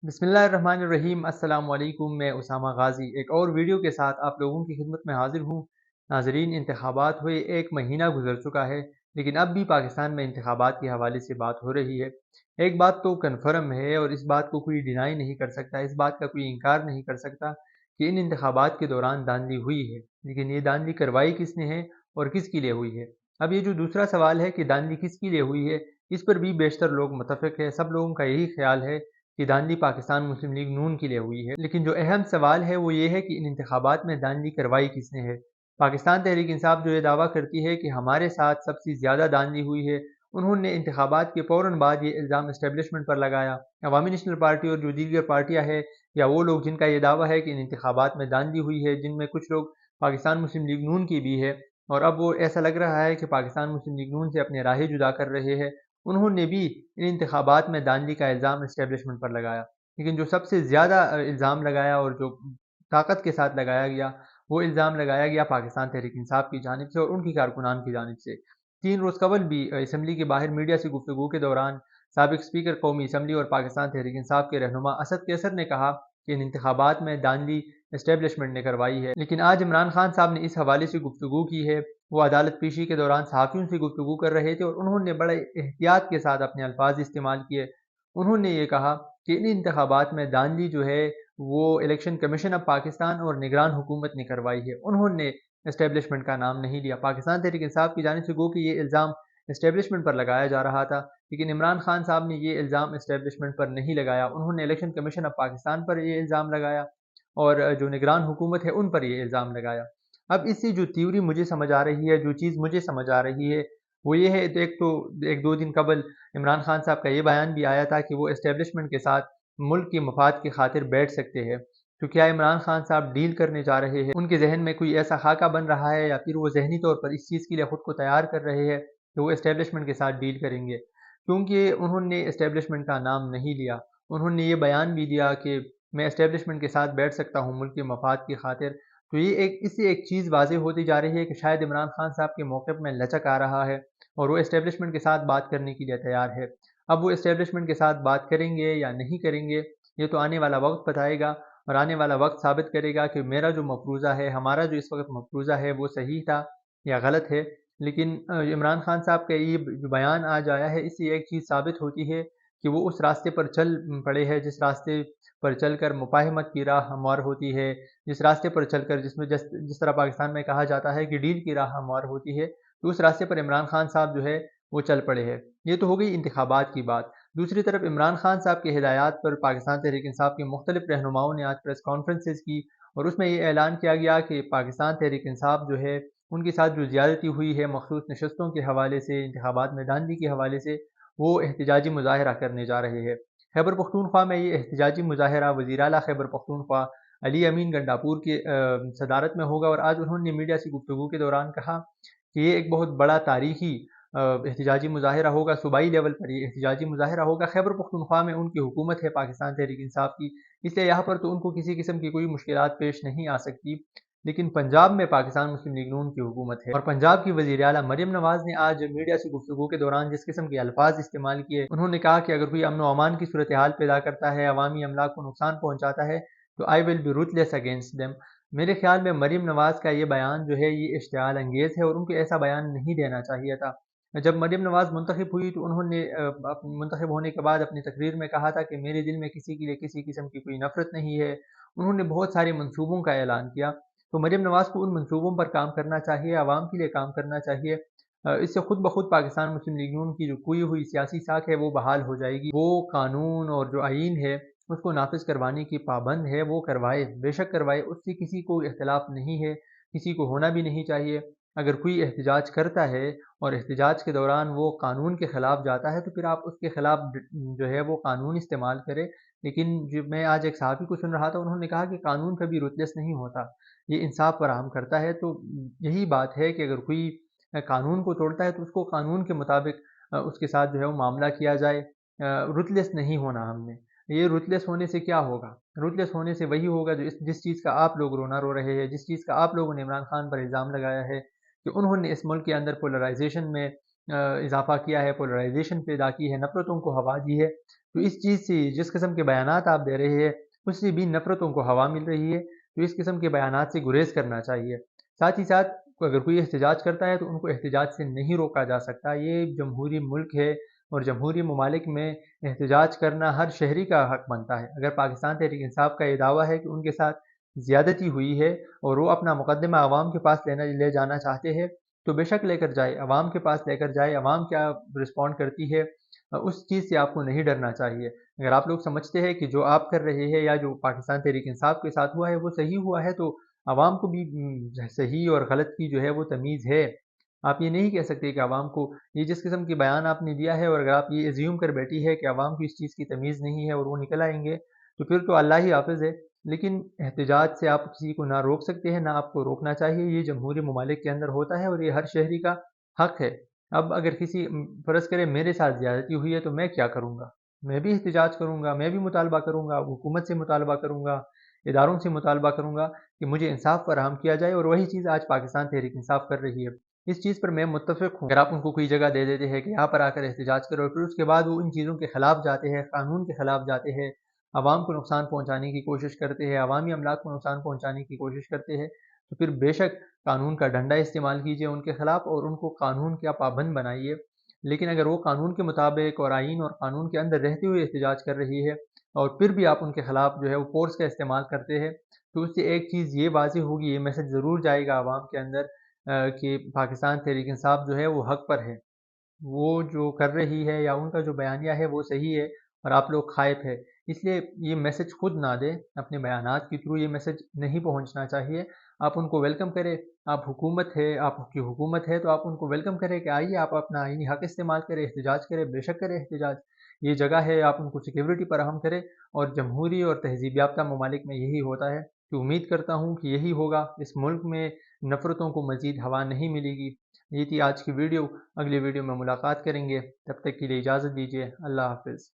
बिस्मिल्लाहिर्रहमानिर्रहीम। अस्सलाम वालेकुम। मैं उसामा गाजी एक और वीडियो के साथ आप लोगों की खिदमत में हाजिर हूँ। नाजरीन, इंतखाबात हुए 1 महीना गुजर चुका है, लेकिन अब भी पाकिस्तान में इंतखाबात के हवाले से बात हो रही है। एक बात तो कन्फर्म है और इस बात को कोई डिनाई नहीं कर सकता, इस बात का कोई इनकार नहीं कर सकता कि इन इंतखाबात के दौरान धांधली हुई है। लेकिन ये धांधली करवाई किसने है और किसके लिए हुई है? अब ये जो दूसरा सवाल है कि धांधली किसके लिए हुई है, इस पर भी बेशतर लोग मुतफिक है। सब लोगों का यही ख्याल है कि धांधली पाकिस्तान मुस्लिम लीग नून के लिए हुई है। लेकिन जो अहम सवाल है वो ये है कि इन इंतखाबात में धांधली करवाई किसने है। पाकिस्तान तहरीक इंसाफ जो ये दावा करती है कि हमारे साथ सबसे ज़्यादा धांधली हुई है, उन्होंने इंतखाबात के फ़ौरन बाद ये इल्ज़ाम इस्टेब्लिशमेंट पर लगाया। अवामी नेशनल पार्टी और जो दीगर पार्टियाँ हैं या वो लोग जिनका ये दावा है कि इन इंतखाबात में धांधली हुई है, जिनमें कुछ लोग पाकिस्तान मुस्लिम लीग नून की भी है, और अब वो ऐसा लग रहा है कि पाकिस्तान मुस्लिम लीग नून से अपने राहें जुदा कर रहे हैं, उन्होंने भी इन इंतखाबात में धांधली का इल्ज़ाम इस्टेब्लिशमेंट पर लगाया। लेकिन जो सबसे ज़्यादा इल्ज़ाम लगाया और जो ताकत के साथ लगाया गया, वो इल्ज़ाम लगाया गया पाकिस्तान तहरीक इंसाफ की जानिब से और उनकी कारकुनान की जानिब से। 3 रोज़ कबल भी असम्बली के बाहर मीडिया से गुफ्तगू के दौरान साबिक स्पीकर कौमी असम्बली और पाकिस्तान तहरीक इंसाफ के रहनुमा असद कैसर ने कहा कि इन इंतखाबात में धांधली एस्टेब्लिशमेंट ने करवाई है। लेकिन आज इमरान खान साहब ने इस हवाले से गुफ्तगू की है। वो अदालत पेशी के दौरान सहाफ़ियों से गुफ्तगू कर रहे थे और उन्होंने बड़े एहतियात के साथ अपने अल्फाज इस्तेमाल किए। उन्होंने ये कहा कि इन इंतखाबात में धांधली जो है वो इलेक्शन कमीशन ऑफ पाकिस्तान और निगरान हुकूमत ने करवाई है। उन्होंने एस्टेब्लिशमेंट का नाम नहीं लिया। पाकिस्तान तहरीक इंसाफ की जानिब से गो कि ये इल्ज़ाम एस्टेब्लिशमेंट पर लगाया जा रहा था, लेकिन इमरान खान साहब ने ये इल्ज़ाम एस्टेब्लिशमेंट पर नहीं लगाया। उन्होंने इलेक्शन कमीशन ऑफ पाकिस्तान पर ये इल्ज़ाम लगाया और जो निगरान हुकूमत है उन पर ये इल्ज़ाम लगाया। अब इससे जो थ्योरी मुझे समझ आ रही है, जो चीज़ मुझे समझ आ रही है, वो ये है, तो एक दो दिन कबल इमरान खान साहब का ये बयान भी आया था कि वो एस्टेब्लिशमेंट के साथ मुल्क के मफाद की खातिर बैठ सकते हैं। तो क्या इमरान खान साहब डील करने जा रहे हैं? उनके जहन में कोई ऐसा खाका बन रहा है या फिर वो ज़हनी तौर पर इस चीज़ के लिए ख़ुद को तैयार कर रहे हैं कि वो एस्टेब्लिशमेंट के साथ डील करेंगे? क्योंकि उन्होंने एस्टेब्लिशमेंट का नाम नहीं लिया। उन्होंने ये बयान भी दिया कि मैं एस्टेब्लिशमेंट के साथ बैठ सकता हूँ मुल्क के मफाद की खातिर। तो ये इससे एक चीज़ वाज़ेह होती जा रही है कि शायद इमरान खान साहब के मौक़िफ़ में लचक आ रहा है और वो एस्टेब्लिशमेंट के साथ बात करने के लिए तैयार है। अब वो एस्टेब्लिशमेंट के साथ बात करेंगे या नहीं करेंगे, ये तो आने वाला वक्त बताएगा और आने वाला वक्त साबित करेगा कि मेरा जो मफ़रूज़ा है, हमारा जो इस वक्त मफ़रूज़ा है, वो सही था या गलत है। लेकिन इमरान खान साहब का ये जो बयान आज आया है, इससे एक चीज़ साबित होती है कि वो उस रास्ते पर चल पड़े हैं जिस रास्ते पर चलकर मुफ़ाहमत की राह हमवार होती है, जिस रास्ते पर चलकर जिसमें जिस तरह पाकिस्तान में कहा जाता है कि डील की राह हमवार होती है, तो उस रास्ते पर इमरान खान साहब जो है वो चल पड़े हैं। ये तो हो गई इंतखाबात की बात। दूसरी तरफ इमरान खान साहब की हिदायत पर पाकिस्तान तहरीक इंसाफ के मुख्तलिफ रहनुमाओं ने आज प्रेस कॉन्फ्रेंसेस की और उसमें ये ऐलान किया गया कि पाकिस्तान तहरीक इंसाफ जो है, उनके साथ जो ज़्यादती हुई है मखसूस नशस्तों के हवाले से, इंतखाबात में धांधली के हवाले से, वो एहतजाजी मुज़ाहरा करने जा रहे हैं। खैबर पख्तूनख्वा में ये एहतजाजी मुज़ाहरा वज़ीर आला खैबर पख्तूनख्वा अली अमीन गंडापुर की सदारत में होगा और आज उन्होंने मीडिया से गुफ्तगू के दौरान कहा कि ये एक बहुत बड़ा तारीखी एहतजाजी मुज़ाहरा होगा, सूबाई लेवल पर ये एहतजाजी मुज़ाहरा होगा। खैबर पख्तूनख्वा में उनकी हुकूमत है पाकिस्तान तहरीक इंसाफ की, इसलिए यहाँ पर तो उनको किसी किस्म की कोई मुश्किलात पेश नहीं आ सकती। लेकिन पंजाब में पाकिस्तान मुस्लिम लीग नून की हुकूमत है और पंजाब की वज़ीर आला मरियम नवाज़ ने आज मीडिया से गुफ्तगू के दौरान जिस किस्म के अल्फाज इस्तेमाल किए, उन्होंने कहा कि अगर कोई अमन व अमान की सूरत हाल पैदा करता है, अवामी अमला को नुकसान पहुँचाता है, तो I will be ruthless against them. मेरे ख्याल में मरियम नवाज़ का ये बयान जो है ये इश्तियाल अंगेज़ है और उनको ऐसा बयान नहीं देना चाहिए था। जब मरियम नवाज़ मुंतखब हुई तो उन्होंने मुंतखब होने के बाद अपनी तकरीर में कहा था कि मेरे दिल में किसी के लिए किसी किस्म की कोई नफ़रत नहीं है। उन्होंने बहुत सारे मंसूबों का ऐलान किया। तो मरियम नवाज़ को उन मंसूबों पर काम करना चाहिए, आवाम के लिए काम करना चाहिए। इससे खुद ब खुद पाकिस्तान मुस्लिम लीग नून की जो खोई हुई सियासी साख है वो बहाल हो जाएगी। वो कानून और जो आईन है उसको नाफिज करवाने की पाबंद है, वो करवाए, बेशक करवाए, उससे किसी को इख्तिलाफ नहीं है, किसी को होना भी नहीं चाहिए। अगर कोई एहतजाज करता है और एहतजाज के दौरान वो कानून के ख़िलाफ़ जाता है तो फिर आप उसके ख़िलाफ़ जो है वो कानून इस्तेमाल करें। लेकिन जो मैं आज एक सहाफ़ी को सुन रहा था, उन्होंने कहा कि कानून कभी रूथलेस नहीं होता, ये इंसाफ फराहम करता है। तो यही बात है कि अगर कोई कानून को तोड़ता है तो उसको कानून के मुताबिक उसके साथ जो है वो मामला किया जाए। रूथलेस नहीं होना हमने। ये रूथलेस होने से क्या होगा? रूथलेस होने से वही होगा जो जिस चीज़ का आप लोग रोना रो रहे हैं, जिस चीज़ का आप लोगों ने इमरान खान पर इल्ज़ाम लगाया है कि उन्होंने इस मुल्क के अंदर पोलराइजेशन में इजाफ़ा किया है, पोलराइजेशन पैदा की है, नफ़रतों को हवा दी है। तो इस चीज़ से जिस किस्म के बयानात आप दे रहे हैं उससे भी नफ़रतों को हवा मिल रही है, तो इस किस्म के बयानात से गुरेज़ करना चाहिए। साथ ही साथ अगर कोई एहतजाज करता है तो उनको एहतजाज से नहीं रोका जा सकता। ये जमहूरी मुल्क है और जमहूरी ममालिक में एहतजाज करना हर शहरी का हक बनता है। अगर पाकिस्तान तहरीक इंसाफ का ये दावा है कि उनके साथ ज़्यादती हुई है और वो अपना मुकदमा आवाम के पास ले जाना चाहते हैं, तो बेशक लेकर जाए, अवाम के पास लेकर जाए, अवाम क्या रिस्पॉन्ड करती है उस चीज़ से आपको नहीं डरना चाहिए। अगर आप लोग समझते हैं कि जो आप कर रहे हैं या जो पाकिस्तान तहरीक इंसाफ के साथ हुआ है वो सही हुआ है, तो आवाम को भी सही और गलत की जो है वो तमीज़ है। आप ये नहीं कह सकते कि आवाम को ये जिस किस्म के बयान आपने दिया है और अगर आप ये एज्यूम कर बैठी है कि आवाम को इस चीज़ की तमीज़ नहीं है और वो निकल आएंगे, तो फिर तो अल्लाह ही हाफ़िज़ है। लेकिन एहतजाज से आप किसी को ना रोक सकते हैं, ना आपको रोकना चाहिए। ये जमहूरी ममालिक के अंदर होता है और ये हर शहरी का हक है। अब अगर किसी फ़र्ज़ करें मेरे साथ ज़्यादती हुई है तो मैं क्या करूँगा? मैं भी एहतजाज करूँगा, मैं भी मुतालबा करूँगा, हुकूमत से मुतालबा करूँगा, इदारों से मुतालबा करूँगा कि मुझे इंसाफ़ फ़राहम किया जाए और वही चीज़ आज पाकिस्तान तहरीक इंसाफ़ कर रही है। इस चीज़ पर मैं मुत्तफ़िक़ हूँ। अगर आप उनको कोई जगह दे देते हैं कि यहाँ पर आकर एहतजाज करो और फिर उसके बाद वो इन चीज़ों के ख़िलाफ़ जाते हैं, कानून के ख़िलाफ़ जाते हैं, आवाम को नुकसान पहुँचाने की कोशिश करते हैं, अवामी अमलाक को नुकसान पहुँचाने की कोशिश करते हैं, तो फिर बेशक कानून का डंडा इस्तेमाल कीजिए उनके ख़िलाफ़ और उनको कानून का पाबंद बनाइए। लेकिन अगर वो कानून के मुताबिक और आईन और कानून के अंदर रहते हुए एहतजाज कर रही है और फिर भी आप उनके ख़िलाफ़ जो है वो फ़ोर्स का इस्तेमाल करते हैं, तो उससे एक चीज़ ये वाज़ेह होगी, ये मैसेज ज़रूर जाएगा आवाम के अंदर कि पाकिस्तान तहरीक इंसाफ जो है वो हक़ पर है। वो जो कर रही है या उनका जो बयानिया है वो सही है और आप लोग खाइफ है। इसलिए ये मैसेज खुद ना दें, अपने बयानात के थ्रू ये मैसेज नहीं पहुंचना चाहिए। आप उनको वेलकम करें, आप हुकूमत है, आपकी हुकूमत है तो आप उनको वेलकम करें कि आइए आप अपना आईनी हक इस्तेमाल करें, एहतजाज करें, बेशक करें एहतजाज। ये जगह है, आप उनको सिक्योरिटी फराहम करें और जमहूरी और तहज़ीब याफ्ता ममालिक में यही होता है। तो उम्मीद करता हूँ कि यही होगा, इस मुल्क में नफ़रतों को मज़ीद हवा नहीं मिलेगी। ये थी आज की वीडियो। अगली वीडियो में मुलाकात करेंगे, तब तक के लिए इजाज़त दीजिए। अल्लाह हाफ़िज़।